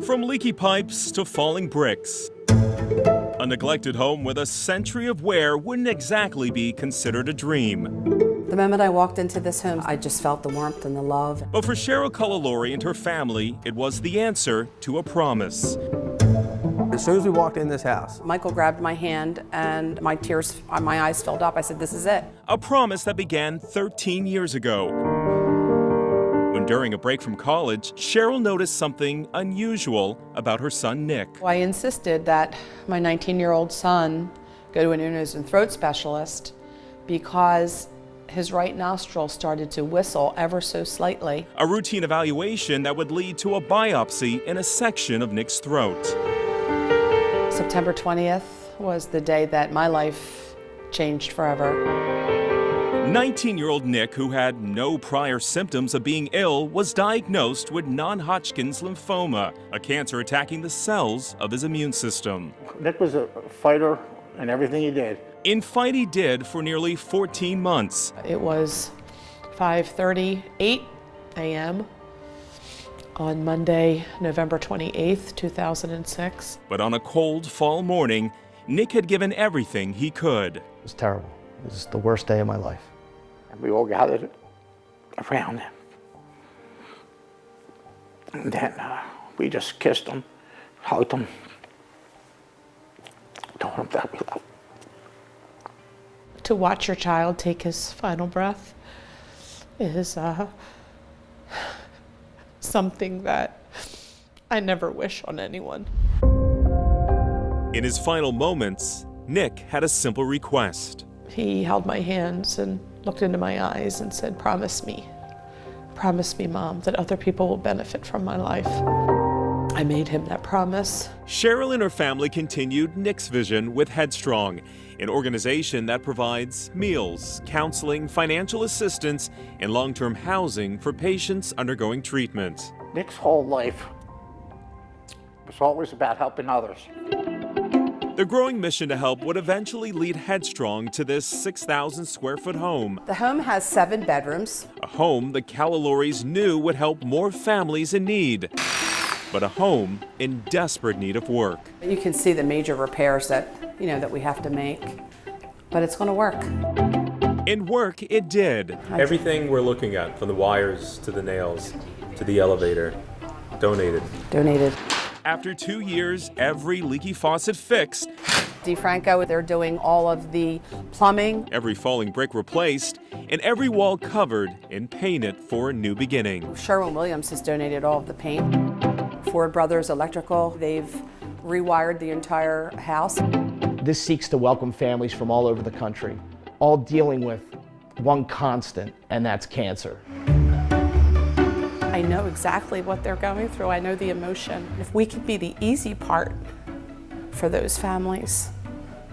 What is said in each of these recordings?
From leaky pipes to falling bricks, a neglected home with a century of wear wouldn't exactly be considered a dream. The moment I walked into this home, I just felt the warmth and the love. But for Cheryl Cullilori and her family, it was the answer to a promise. As soon as we walked in this house, Michael grabbed my hand and my eyes filled up. I said, this is it. A promise that began 13 years ago, when during a break from college, Cheryl noticed something unusual about her son, Nick. I insisted that my 19-year-old son go to an ear, nose, and throat specialist because his right nostril started to whistle ever so slightly. A routine evaluation that would lead to a biopsy in a section of Nick's throat. September 20th was the day that my life changed forever. 19-year-old Nick, who had no prior symptoms of being ill, was diagnosed with non-Hodgkin's lymphoma, a cancer attacking the cells of his immune system. Nick was a fighter in everything he did. In fight he did for nearly 14 months. It was 5:38 a.m. on Monday, November 28th, 2006. But on a cold fall morning, Nick had given everything he could. It was terrible. It was the worst day of my life. And we all gathered around him. And then we just kissed him, hugged him, told him that we loved him. To watch your child take his final breath is something that I never wish on anyone. In his final moments, Nick had a simple request. He held my hands and looked into my eyes and said, promise me, Mom, that other people will benefit from my life. I made him that promise. Cheryl and her family continued Nick's vision with HEADstrong, an organization that provides meals, counseling, financial assistance, and long-term housing for patients undergoing treatment. Nick's whole life was always about helping others. The growing mission to help would eventually lead HEADstrong to this 6,000 square foot home. The home has 7 bedrooms. A home the Cullilori's knew would help more families in need, but a home in desperate need of work. You can see the major repairs that we have to make, but it's going to work. And work it did. Everything we're looking at, from the wires to the nails to the elevator, donated. Donated. After 2 years, every leaky faucet fixed, DeFranco, they're doing all of the plumbing. every falling brick replaced, and every wall covered and painted for a new beginning. Sherwin-Williams has donated all of the paint. Ford Brothers Electrical, they've rewired the entire house. This seeks to welcome families from all over the country, all dealing with one constant, and that's cancer. I know exactly what they're going through. I know the emotion. If we can be the easy part for those families,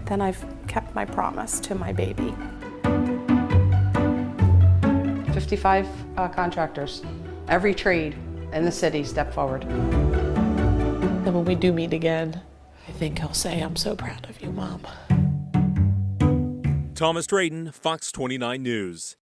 then I've kept my promise to my baby. 55 contractors, every trade in the city stepped forward. And when we do meet again, I think he'll say, I'm so proud of you, Mom. Thomas Drayton, Fox 29 News.